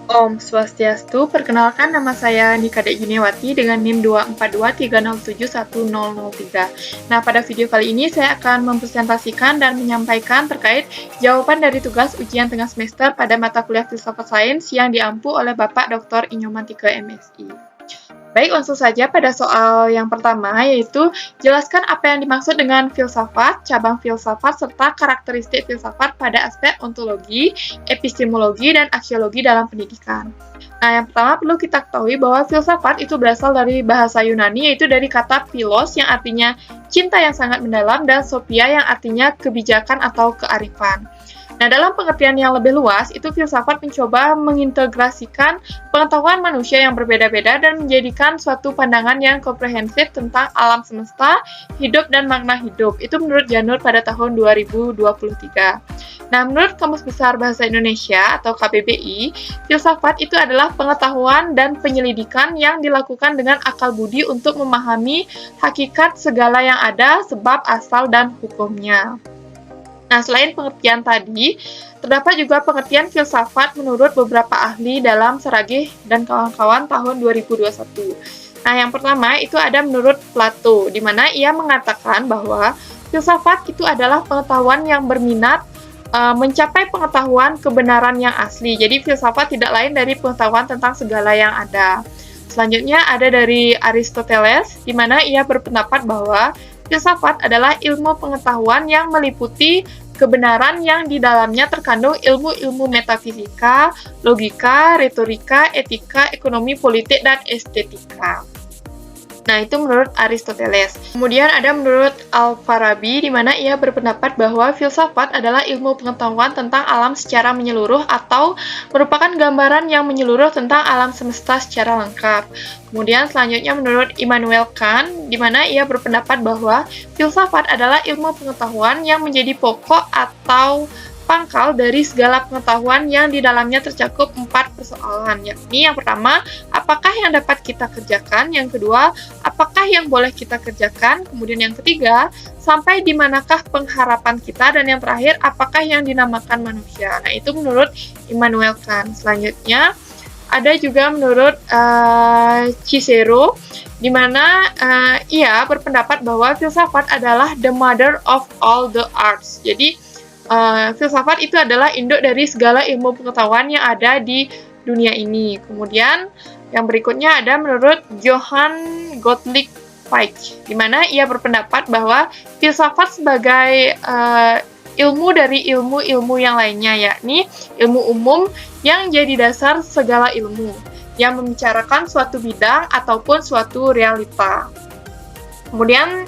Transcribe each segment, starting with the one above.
Om Swastiastu, perkenalkan nama saya Nikade Juniawati dengan NIM 24230711003. Nah, pada video kali ini saya akan mempresentasikan dan menyampaikan terkait jawaban dari tugas ujian tengah semester pada mata kuliah Filsafat Sains yang diampu oleh Bapak Dr. Inyoman Tike MSI. Baik, langsung saja pada soal yang pertama, yaitu jelaskan apa yang dimaksud dengan filsafat, cabang filsafat, serta karakteristik filsafat pada aspek ontologi, epistemologi, dan aksiologi dalam pendidikan. Nah, yang pertama perlu kita ketahui bahwa filsafat itu berasal dari bahasa Yunani, yaitu dari kata philos yang artinya cinta yang sangat mendalam, dan sophia yang artinya kebijakan atau kearifan. Nah, dalam pengertian yang lebih luas, itu filsafat mencoba mengintegrasikan pengetahuan manusia yang berbeda-beda dan menjadikan suatu pandangan yang komprehensif tentang alam semesta, hidup, dan makna hidup. Itu menurut Janur pada tahun 2023. Nah, menurut Kamus Besar Bahasa Indonesia atau KBBI, filsafat itu adalah pengetahuan dan penyelidikan yang dilakukan dengan akal budi untuk memahami hakikat segala yang ada, sebab, asal, dan hukumnya. Nah, selain pengertian tadi, terdapat juga pengertian filsafat menurut beberapa ahli dalam Saragih dan kawan-kawan tahun 2021. Nah, yang pertama itu ada menurut Plato, di mana ia mengatakan bahwa filsafat itu adalah pengetahuan yang berminat mencapai pengetahuan kebenaran yang asli. Jadi, filsafat tidak lain dari pengetahuan tentang segala yang ada. Selanjutnya ada dari Aristoteles, di mana ia berpendapat bahwa filsafat adalah ilmu pengetahuan yang meliputi kebenaran yang di dalamnya terkandung ilmu-ilmu metafisika, logika, retorika, etika, ekonomi, politik, dan estetika. Nah, itu menurut Aristoteles. Kemudian ada menurut Al-Farabi, di mana ia berpendapat bahwa filsafat adalah ilmu pengetahuan tentang alam secara menyeluruh atau merupakan gambaran yang menyeluruh tentang alam semesta secara lengkap. Kemudian selanjutnya menurut Immanuel Kant, di mana ia berpendapat bahwa filsafat adalah ilmu pengetahuan yang menjadi pokok atau pangkal dari segala pengetahuan yang di dalamnya tercakup 4 persoalan, yakni yang pertama, apakah yang dapat kita kerjakan, yang kedua, apakah yang boleh kita kerjakan, kemudian yang ketiga, sampai di manakah pengharapan kita, dan yang terakhir, apakah yang dinamakan manusia. Nah, itu menurut Immanuel Kant. Selanjutnya, ada juga menurut Cicero, di mana ia berpendapat bahwa filsafat adalah the mother of all the arts. Jadi, filsafat itu adalah induk dari segala ilmu pengetahuan yang ada di dunia ini. Kemudian yang berikutnya ada menurut Johann Gottlieb Fichte, di mana ia berpendapat bahwa filsafat sebagai ilmu dari ilmu-ilmu yang lainnya, yakni ilmu umum yang jadi dasar segala ilmu, yang membicarakan suatu bidang ataupun suatu realita. Kemudian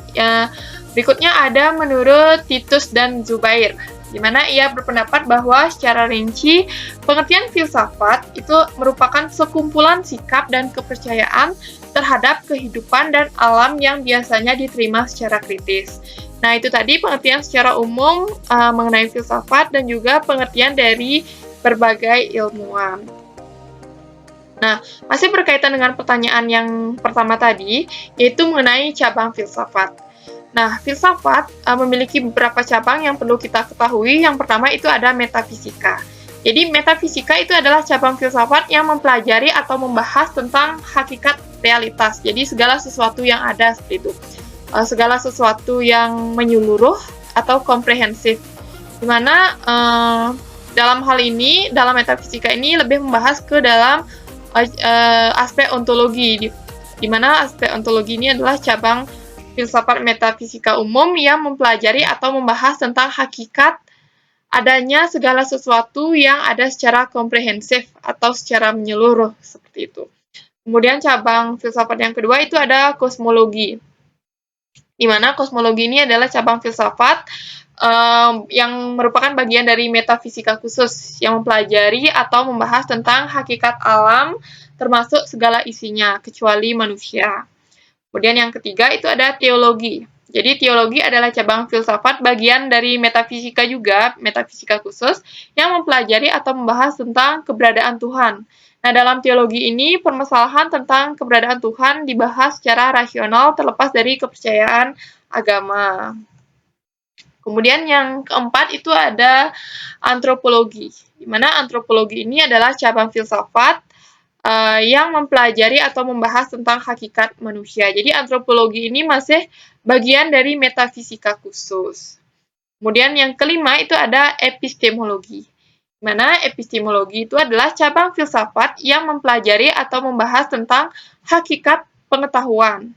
berikutnya ada menurut Titus dan Zubair, di mana ia berpendapat bahwa secara rinci, pengertian filsafat itu merupakan sekumpulan sikap dan kepercayaan terhadap kehidupan dan alam yang biasanya diterima secara kritis. Nah, itu tadi pengertian secara umum mengenai filsafat dan juga pengertian dari berbagai ilmuwan. Nah, masih berkaitan dengan pertanyaan yang pertama tadi, yaitu mengenai cabang filsafat. Nah, filsafat memiliki beberapa cabang yang perlu kita ketahui. Yang pertama itu ada metafisika. Jadi, metafisika itu adalah cabang filsafat yang mempelajari atau membahas tentang hakikat realitas. Jadi, segala sesuatu yang ada seperti itu. Segala sesuatu yang menyeluruh atau komprehensif. Di mana dalam hal ini, dalam metafisika ini lebih membahas ke dalam aspek ontologi. Di mana aspek ontologi ini adalah cabang filsafat metafisika umum yang mempelajari atau membahas tentang hakikat adanya segala sesuatu yang ada secara komprehensif atau secara menyeluruh, seperti itu. Kemudian cabang filsafat yang kedua itu ada kosmologi, di mana kosmologi ini adalah cabang filsafat yang merupakan bagian dari metafisika khusus yang mempelajari atau membahas tentang hakikat alam termasuk segala isinya, kecuali manusia. Kemudian yang ketiga itu ada teologi. Jadi teologi adalah cabang filsafat bagian dari metafisika juga, metafisika khusus, yang mempelajari atau membahas tentang keberadaan Tuhan. Nah, dalam teologi ini, permasalahan tentang keberadaan Tuhan dibahas secara rasional terlepas dari kepercayaan agama. Kemudian yang keempat itu ada antropologi, di mana antropologi ini adalah cabang filsafat yang mempelajari atau membahas tentang hakikat manusia. Jadi antropologi ini masih bagian dari metafisika khusus. Kemudian yang kelima itu ada epistemologi. Di mana epistemologi itu adalah cabang filsafat yang mempelajari atau membahas tentang hakikat pengetahuan.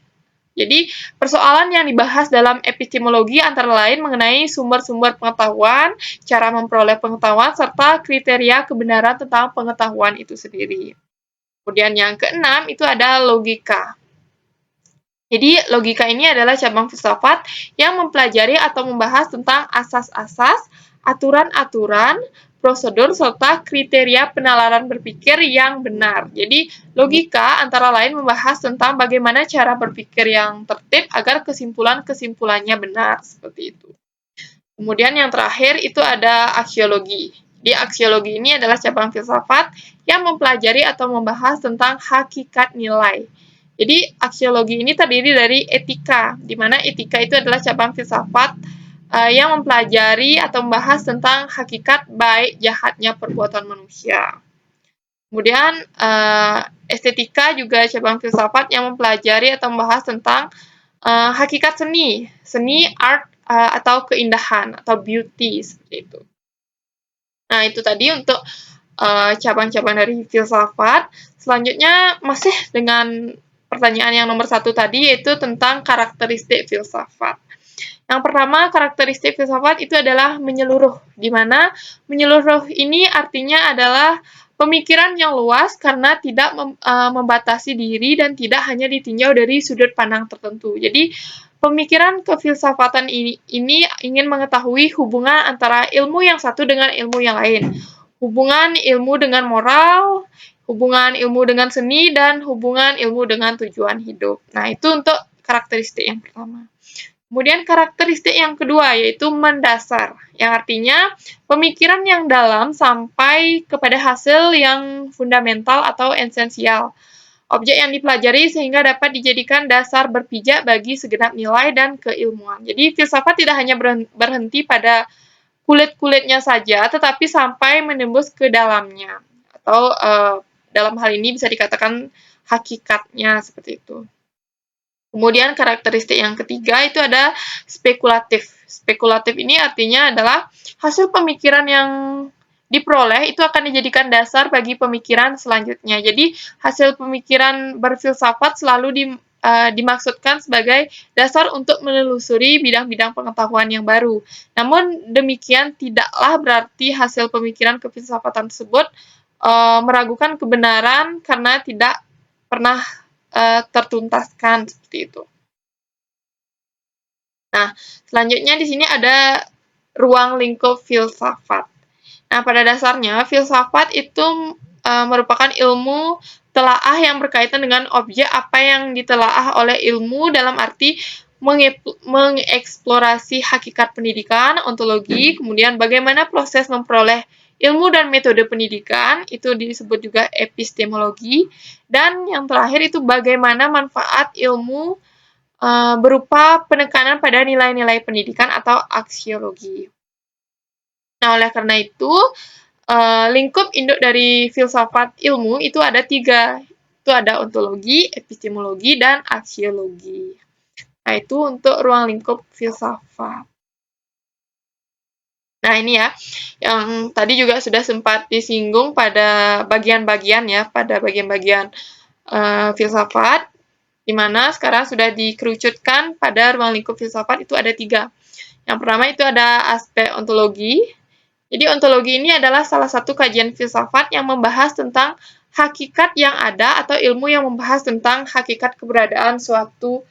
Jadi, persoalan yang dibahas dalam epistemologi antara lain mengenai sumber-sumber pengetahuan, cara memperoleh pengetahuan, serta kriteria kebenaran tentang pengetahuan itu sendiri. Kemudian yang keenam itu ada logika. Jadi, logika ini adalah cabang filsafat yang mempelajari atau membahas tentang asas-asas, aturan-aturan, prosedur, serta kriteria penalaran berpikir yang benar. Jadi, logika antara lain membahas tentang bagaimana cara berpikir yang tertib agar kesimpulan-kesimpulannya benar, seperti itu. Kemudian yang terakhir itu ada aksiologi. Di aksiologi ini adalah cabang filsafat yang mempelajari atau membahas tentang hakikat nilai. Jadi aksiologi ini terdiri dari etika, di mana etika itu adalah cabang filsafat yang mempelajari atau membahas tentang hakikat baik jahatnya perbuatan manusia. Kemudian estetika juga cabang filsafat yang mempelajari atau membahas tentang hakikat seni art atau keindahan atau beauty seperti itu. Nah itu tadi untuk cabang-cabang dari filsafat. Selanjutnya masih dengan pertanyaan yang nomor 1 tadi, yaitu tentang karakteristik filsafat. Yang pertama, karakteristik filsafat itu adalah menyeluruh, di mana menyeluruh ini artinya adalah pemikiran yang luas karena tidak membatasi diri dan tidak hanya ditinjau dari sudut pandang tertentu. Jadi, pemikiran kefilsafatan ini ingin mengetahui hubungan antara ilmu yang satu dengan ilmu yang lain. Hubungan ilmu dengan moral, hubungan ilmu dengan seni, dan hubungan ilmu dengan tujuan hidup. Nah, itu untuk karakteristik yang pertama. Kemudian karakteristik yang kedua yaitu mendasar, yang artinya pemikiran yang dalam sampai kepada hasil yang fundamental atau esensial. Objek yang dipelajari sehingga dapat dijadikan dasar berpijak bagi segenap nilai dan keilmuan. Jadi filsafat tidak hanya berhenti pada kulit-kulitnya saja, tetapi sampai menembus ke dalamnya. Atau dalam hal ini bisa dikatakan hakikatnya seperti itu. Kemudian karakteristik yang ketiga itu ada spekulatif. Spekulatif ini artinya adalah hasil pemikiran yang diperoleh itu akan dijadikan dasar bagi pemikiran selanjutnya. Jadi hasil pemikiran berfilsafat selalu dimaksudkan sebagai dasar untuk menelusuri bidang-bidang pengetahuan yang baru. Namun demikian tidaklah berarti hasil pemikiran kefilsafatan tersebut meragukan kebenaran karena tidak pernah tertuntaskan seperti itu. Nah, selanjutnya di sini ada ruang lingkup filsafat. Nah, pada dasarnya filsafat itu merupakan ilmu telaah yang berkaitan dengan objek apa yang ditelaah oleh ilmu dalam arti mengeksplorasi hakikat pendidikan, ontologi, kemudian bagaimana proses memperoleh ilmu dan metode pendidikan, itu disebut juga epistemologi, dan yang terakhir itu bagaimana manfaat ilmu berupa penekanan pada nilai-nilai pendidikan atau aksiologi. Nah, oleh karena itu, lingkup induk dari filsafat ilmu itu ada 3. Itu ada ontologi, epistemologi, dan aksiologi. Nah, itu untuk ruang lingkup filsafat. Nah, ini ya, yang tadi juga sudah sempat disinggung pada bagian-bagian ya, pada bagian-bagian filsafat, di mana sekarang sudah dikerucutkan pada ruang lingkup filsafat itu ada 3. Yang pertama itu ada aspek ontologi. Jadi ontologi ini adalah salah satu kajian filsafat yang membahas tentang hakikat yang ada atau ilmu yang membahas tentang hakikat keberadaan suatu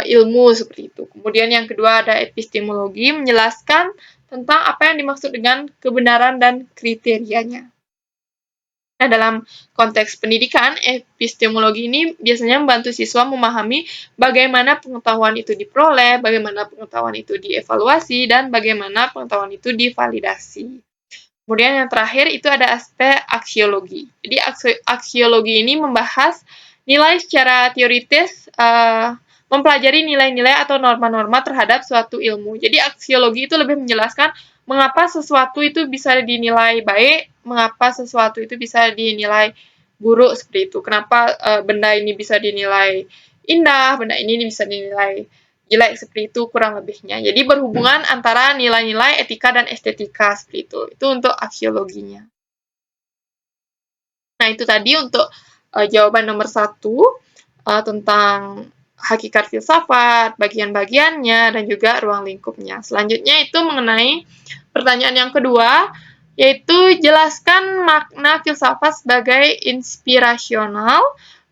ilmu seperti itu. Kemudian yang kedua ada epistemologi, menjelaskan tentang apa yang dimaksud dengan kebenaran dan kriterianya. Nah, dalam konteks pendidikan, epistemologi ini biasanya membantu siswa memahami bagaimana pengetahuan itu diperoleh, bagaimana pengetahuan itu dievaluasi, dan bagaimana pengetahuan itu divalidasi. Kemudian yang terakhir itu ada aspek aksiologi. Jadi aksiologi ini membahas nilai secara teoritis mempelajari nilai-nilai atau norma-norma terhadap suatu ilmu. Jadi aksiologi itu lebih menjelaskan mengapa sesuatu itu bisa dinilai baik, mengapa sesuatu itu bisa dinilai buruk seperti itu. Kenapa benda ini bisa dinilai indah, benda ini bisa dinilai jelek seperti itu kurang lebihnya. Jadi berhubungan antara nilai-nilai etika dan estetika seperti itu. Itu untuk aksiologinya. Nah, itu tadi untuk jawaban nomor 1 tentang hakikat filsafat, bagian-bagiannya, dan juga ruang lingkupnya. Selanjutnya itu mengenai pertanyaan yang kedua, yaitu jelaskan makna filsafat sebagai inspirasional,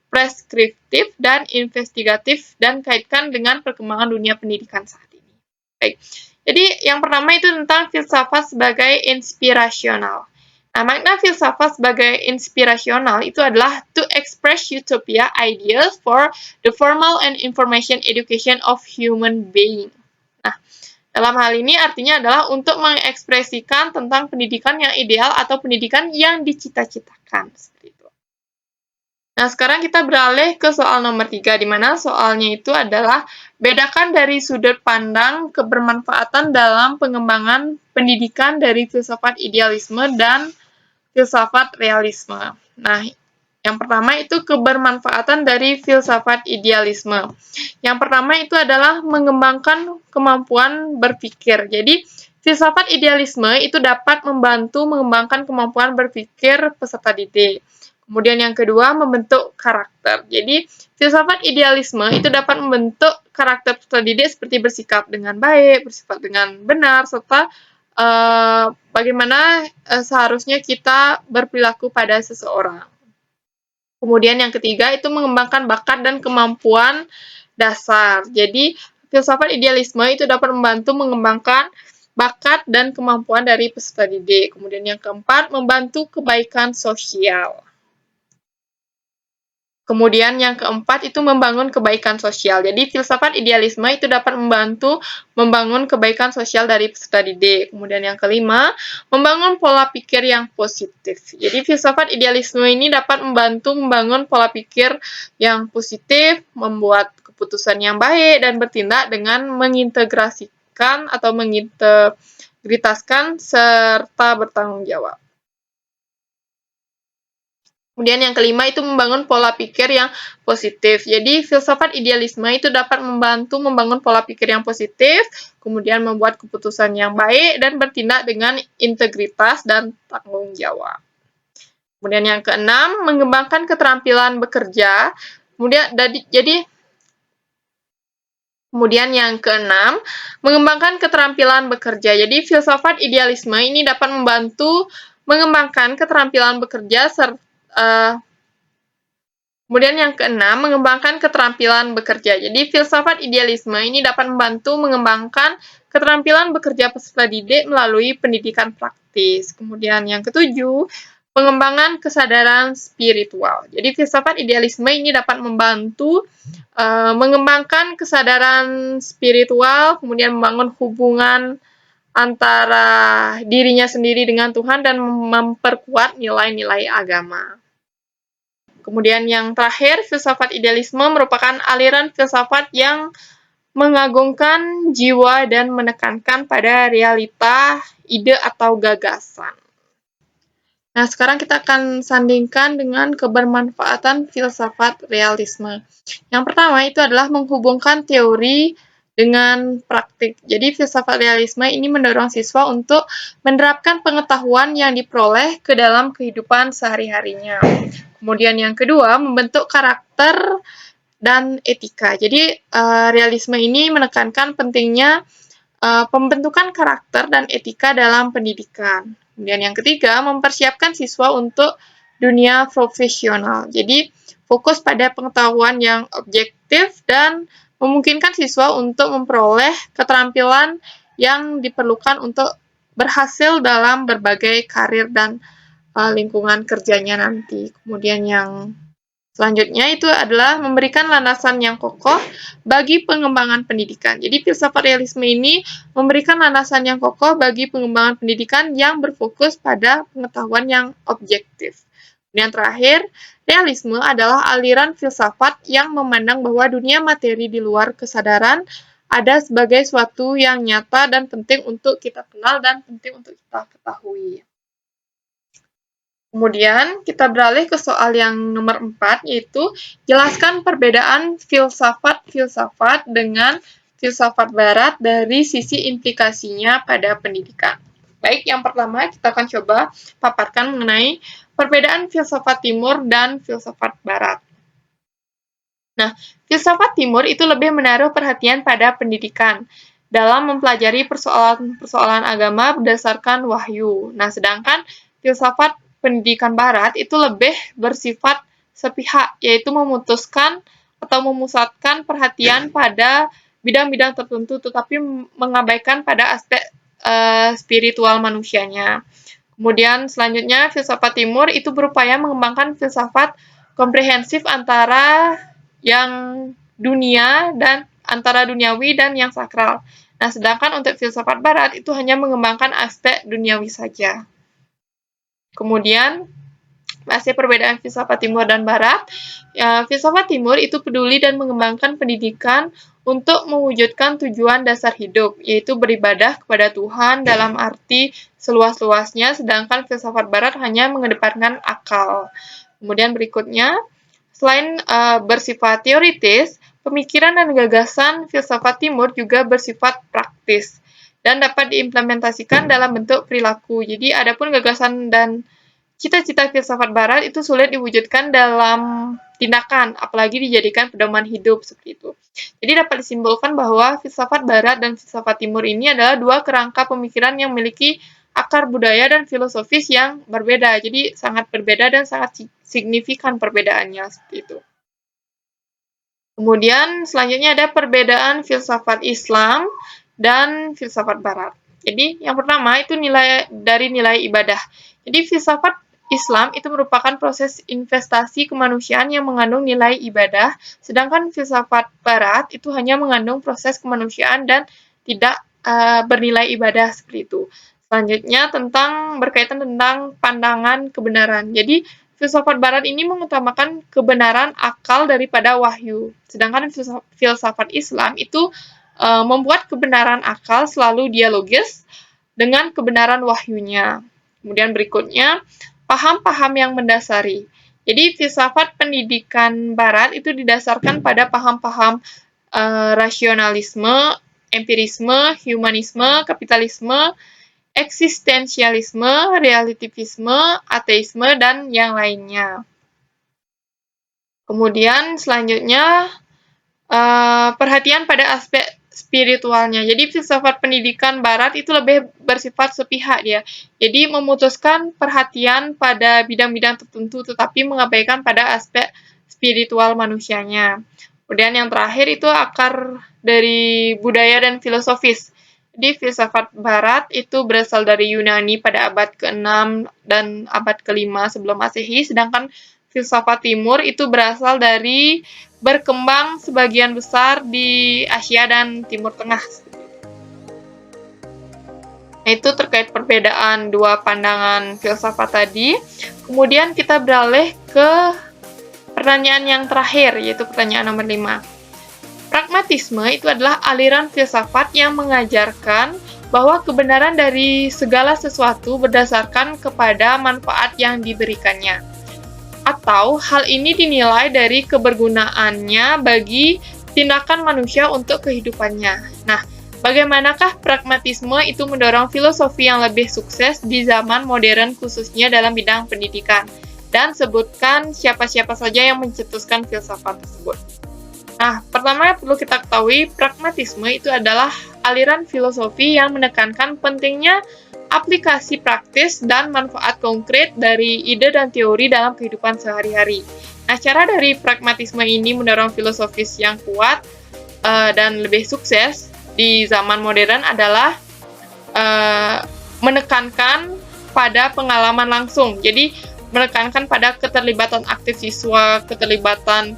preskriptif, dan investigatif, dan kaitkan dengan perkembangan dunia pendidikan saat ini. Baik. Jadi, yang pertama itu tentang filsafat sebagai inspirasional. Nah, makna filsafat sebagai inspirasional itu adalah to express utopia ideas for the formal and information education of human being. Nah, dalam hal ini artinya adalah untuk mengekspresikan tentang pendidikan yang ideal atau pendidikan yang dicita-citakan. Seperti itu. Nah, sekarang kita beralih ke soal nomor 3, di mana soalnya itu adalah bedakan dari sudut pandang kebermanfaatan dalam pengembangan pendidikan dari filsafat idealisme dan filsafat realisme. Nah, yang pertama itu kebermanfaatan dari filsafat idealisme. Yang pertama itu adalah mengembangkan kemampuan berpikir. Jadi, filsafat idealisme itu dapat membantu mengembangkan kemampuan berpikir peserta didik. Kemudian yang kedua, membentuk karakter. Jadi, filsafat idealisme itu dapat membentuk karakter peserta didik seperti bersikap dengan baik, bersifat dengan benar, serta bagaimana seharusnya kita berperilaku pada seseorang. Kemudian yang ketiga itu mengembangkan bakat dan kemampuan dasar. Jadi, filsafat idealisme itu dapat membantu mengembangkan bakat dan kemampuan dari peserta didik. Kemudian yang keempat, membantu kebaikan sosial. Kemudian yang keempat itu membangun kebaikan sosial. Jadi filsafat idealisme itu dapat membantu membangun kebaikan sosial dari peserta didik. Kemudian yang kelima, membangun pola pikir yang positif. Jadi filsafat idealisme ini dapat membantu membangun pola pikir yang positif, membuat keputusan yang baik, dan bertindak dengan mengintegrasikan atau mengintegritaskan serta bertanggung jawab. Kemudian yang kelima itu membangun pola pikir yang positif. Jadi filsafat idealisme itu dapat membantu membangun pola pikir yang positif, kemudian membuat keputusan yang baik, dan bertindak dengan integritas dan tanggung jawab. Kemudian yang keenam, mengembangkan keterampilan bekerja. Kemudian yang keenam, mengembangkan keterampilan bekerja. Jadi filsafat idealisme ini dapat membantu mengembangkan keterampilan bekerja kemudian yang keenam, mengembangkan keterampilan bekerja. Jadi filsafat idealisme ini dapat membantu mengembangkan keterampilan bekerja peserta didik melalui pendidikan praktis. Kemudian yang ketujuh, pengembangan kesadaran spiritual. Jadi filsafat idealisme ini dapat membantu mengembangkan kesadaran spiritual, kemudian membangun hubungan antara dirinya sendiri dengan Tuhan dan memperkuat nilai-nilai agama. Kemudian yang terakhir, filsafat idealisme merupakan aliran filsafat yang mengagungkan jiwa dan menekankan pada realita, ide, atau gagasan. Nah, sekarang kita akan sandingkan dengan kebermanfaatan filsafat realisme. Yang pertama itu adalah menghubungkan teori dengan praktik. Jadi, filsafat realisme ini mendorong siswa untuk menerapkan pengetahuan yang diperoleh ke dalam kehidupan sehari-harinya. Kemudian yang kedua, membentuk karakter dan etika. Jadi, realisme ini menekankan pentingnya pembentukan karakter dan etika dalam pendidikan. Kemudian yang ketiga, mempersiapkan siswa untuk dunia profesional. Jadi, fokus pada pengetahuan yang objektif dan memungkinkan siswa untuk memperoleh keterampilan yang diperlukan untuk berhasil dalam berbagai karir dan lingkungan kerjanya nanti. Kemudian yang selanjutnya itu adalah memberikan landasan yang kokoh bagi pengembangan pendidikan. Jadi filsafat realisme ini memberikan landasan yang kokoh bagi pengembangan pendidikan yang berfokus pada pengetahuan yang objektif. Yang terakhir, realisme adalah aliran filsafat yang memandang bahwa dunia materi di luar kesadaran ada sebagai suatu yang nyata dan penting untuk kita kenal dan penting untuk kita ketahui. Kemudian kita beralih ke soal yang nomor 4, yaitu jelaskan perbedaan filsafat-filsafat dengan filsafat barat dari sisi implikasinya pada pendidikan. Baik, yang pertama kita akan coba paparkan mengenai perbedaan filsafat timur dan filsafat barat. Nah, filsafat timur itu lebih menaruh perhatian pada pendidikan dalam mempelajari persoalan-persoalan agama berdasarkan wahyu. Nah, sedangkan filsafat pendidikan barat itu lebih bersifat sepihak, yaitu memutuskan atau memusatkan perhatian pada bidang-bidang tertentu, tetapi mengabaikan pada aspek spiritual manusianya. Kemudian selanjutnya, filsafat timur itu berupaya mengembangkan filsafat komprehensif antara yang dunia dan antara duniawi dan yang sakral. Nah, sedangkan untuk filsafat barat itu hanya mengembangkan aspek duniawi saja. Kemudian, masih perbedaan filsafat timur dan barat. Filsafat timur itu peduli dan mengembangkan pendidikan untuk mewujudkan tujuan dasar hidup, yaitu beribadah kepada Tuhan dalam arti seluas-luasnya, sedangkan filsafat barat hanya mengedepankan akal. Kemudian berikutnya, selain bersifat teoritis, pemikiran dan gagasan filsafat timur juga bersifat praktis dan dapat diimplementasikan dalam bentuk perilaku. Jadi, adapun gagasan dan cita-cita filsafat barat itu sulit diwujudkan dalam tindakan, apalagi dijadikan pedoman hidup seperti itu. Jadi dapat disimpulkan bahwa filsafat barat dan filsafat timur ini adalah dua kerangka pemikiran yang memiliki akar budaya dan filosofis yang berbeda. Jadi sangat berbeda dan sangat signifikan perbedaannya seperti itu. Kemudian selanjutnya ada perbedaan filsafat Islam dan filsafat barat. Jadi yang pertama itu nilai ibadah. Jadi filsafat Islam itu merupakan proses investasi kemanusiaan yang mengandung nilai ibadah, sedangkan filsafat barat itu hanya mengandung proses kemanusiaan dan tidak bernilai ibadah seperti itu. Selanjutnya berkaitan tentang pandangan kebenaran. Jadi filsafat barat ini mengutamakan kebenaran akal daripada wahyu, sedangkan filsafat Islam itu membuat kebenaran akal selalu dialogis dengan kebenaran wahyunya. Kemudian berikutnya, paham-paham yang mendasari. Jadi filsafat pendidikan barat itu didasarkan pada paham-paham rasionalisme, empirisme, humanisme, kapitalisme, eksistensialisme, relativisme, ateisme, dan yang lainnya. Kemudian selanjutnya perhatian pada aspek spiritualnya. Jadi filsafat pendidikan barat itu lebih bersifat sepihak dia. Jadi memutuskan perhatian pada bidang-bidang tertentu tetapi mengabaikan pada aspek spiritual manusianya. Kemudian yang terakhir itu akar dari budaya dan filosofis. Jadi filsafat barat itu berasal dari Yunani pada abad ke-6 dan abad ke-5 sebelum Masehi, sedangkan filsafat timur itu berasal dari berkembang sebagian besar di Asia dan Timur Tengah. Itu terkait perbedaan dua pandangan filsafat tadi. Kemudian kita beralih ke pertanyaan yang terakhir, yaitu pertanyaan nomor 5. Pragmatisme itu adalah aliran filsafat yang mengajarkan bahwa kebenaran dari segala sesuatu berdasarkan kepada manfaat yang diberikannya, atau hal ini dinilai dari kebergunaannya bagi tindakan manusia untuk kehidupannya. Nah, bagaimanakah pragmatisme itu mendorong filosofi yang lebih sukses di zaman modern khususnya dalam bidang pendidikan? Dan sebutkan siapa-siapa saja yang mencetuskan filsafat tersebut. Nah, pertama perlu kita ketahui, pragmatisme itu adalah aliran filosofi yang menekankan pentingnya aplikasi praktis dan manfaat konkret dari ide dan teori dalam kehidupan sehari-hari. Nah, cara dari pragmatisme ini mendorong filosofis yang kuat dan lebih sukses di zaman modern adalah menekankan pada pengalaman langsung. Jadi, menekankan pada keterlibatan aktif siswa, keterlibatan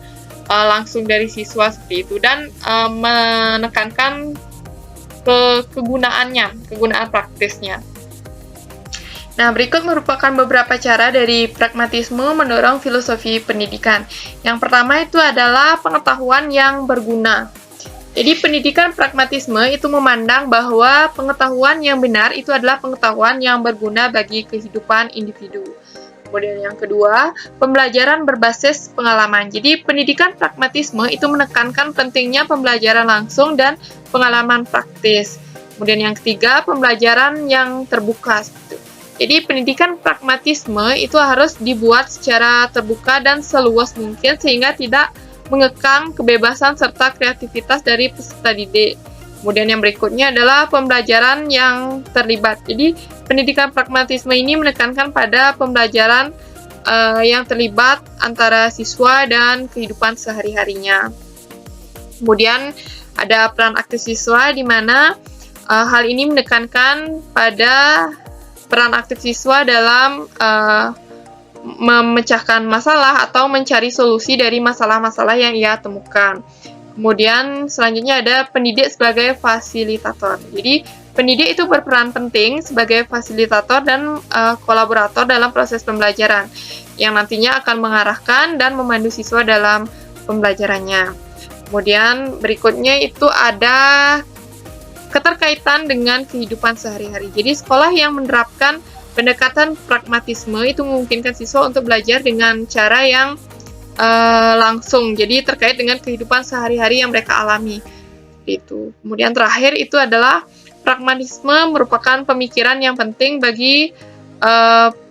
langsung dari siswa seperti itu, dan menekankan kegunaan praktisnya. Nah, berikut merupakan beberapa cara dari pragmatisme mendorong filosofi pendidikan. Yang pertama itu adalah pengetahuan yang berguna. Jadi, pendidikan pragmatisme itu memandang bahwa pengetahuan yang benar itu adalah pengetahuan yang berguna bagi kehidupan individu. Kemudian yang kedua, pembelajaran berbasis pengalaman. Jadi, pendidikan pragmatisme itu menekankan pentingnya pembelajaran langsung dan pengalaman praktis. Kemudian yang ketiga, pembelajaran yang terbuka. Jadi, pendidikan pragmatisme itu harus dibuat secara terbuka dan seluas mungkin sehingga tidak mengekang kebebasan serta kreativitas dari peserta didik. Kemudian yang berikutnya adalah pembelajaran yang terlibat. Jadi, pendidikan pragmatisme ini menekankan pada pembelajaran yang terlibat antara siswa dan kehidupan sehari-harinya. Kemudian ada peran aktif siswa di mana hal ini menekankan pada peran aktif siswa dalam memecahkan masalah atau mencari solusi dari masalah-masalah yang ia temukan. Kemudian selanjutnya ada pendidik sebagai fasilitator. Jadi pendidik itu berperan penting sebagai fasilitator dan kolaborator dalam proses pembelajaran yang nantinya akan mengarahkan dan memandu siswa dalam pembelajarannya. Kemudian berikutnya itu ada keterkaitan dengan kehidupan sehari-hari. Jadi sekolah yang menerapkan pendekatan pragmatisme itu memungkinkan siswa untuk belajar dengan cara yang langsung, jadi terkait dengan kehidupan sehari-hari yang mereka alami. Itu. Kemudian terakhir itu adalah pragmatisme merupakan pemikiran yang penting bagi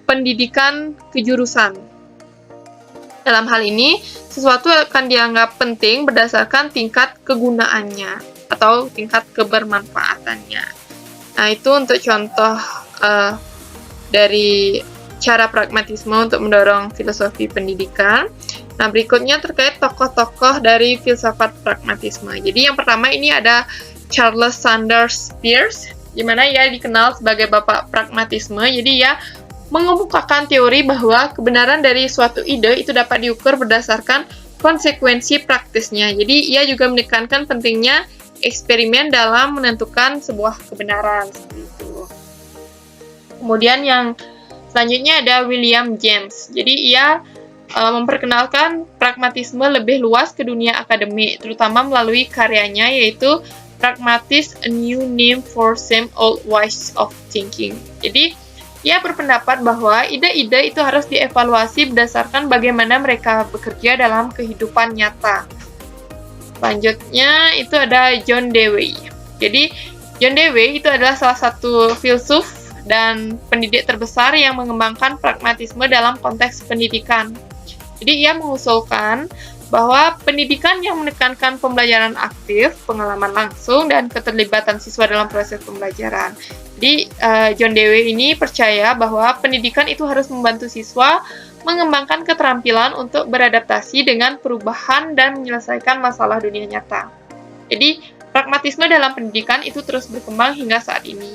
pendidikan kejurusan. Dalam hal ini, sesuatu akan dianggap penting berdasarkan tingkat kegunaannya atau tingkat kebermanfaatannya. Nah, itu untuk contoh dari cara pragmatisme untuk mendorong filosofi pendidikan. Nah, berikutnya terkait tokoh-tokoh dari filsafat pragmatisme. Jadi yang pertama ini ada Charles Sanders Peirce, di mana ia dikenal sebagai bapak pragmatisme. Jadi ia mengemukakan teori bahwa kebenaran dari suatu ide itu dapat diukur berdasarkan konsekuensi praktisnya. Jadi ia juga menekankan pentingnya eksperimen dalam menentukan sebuah kebenaran seperti itu. Kemudian yang selanjutnya ada William James. Jadi ia memperkenalkan pragmatisme lebih luas ke dunia akademik, terutama melalui karyanya yaitu Pragmatist: A New Name for Same Old Ways of Thinking. Jadi ia berpendapat bahwa ide-ide itu harus dievaluasi berdasarkan bagaimana mereka bekerja dalam kehidupan nyata. Selanjutnya itu ada John Dewey. Jadi John Dewey itu adalah salah satu filsuf dan pendidik terbesar yang mengembangkan pragmatisme dalam konteks pendidikan. Jadi ia mengusulkan bahwa pendidikan yang menekankan pembelajaran aktif, pengalaman langsung, dan keterlibatan siswa dalam proses pembelajaran. Jadi John Dewey ini percaya bahwa pendidikan itu harus membantu siswa mengembangkan keterampilan untuk beradaptasi dengan perubahan dan menyelesaikan masalah dunia nyata. Jadi pragmatisme dalam pendidikan itu terus berkembang hingga saat ini,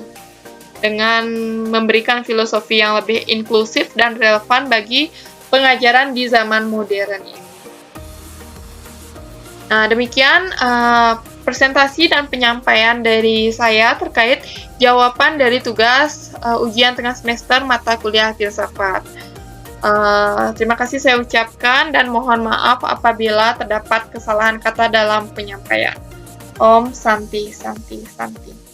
dengan memberikan filosofi yang lebih inklusif dan relevan bagi pengajaran di zaman modern ini. Nah, demikian presentasi dan penyampaian dari saya terkait jawaban dari tugas ujian tengah semester mata kuliah filsafat. Terima kasih saya ucapkan dan mohon maaf apabila terdapat kesalahan kata dalam penyampaian. Om Santi Santi Santi.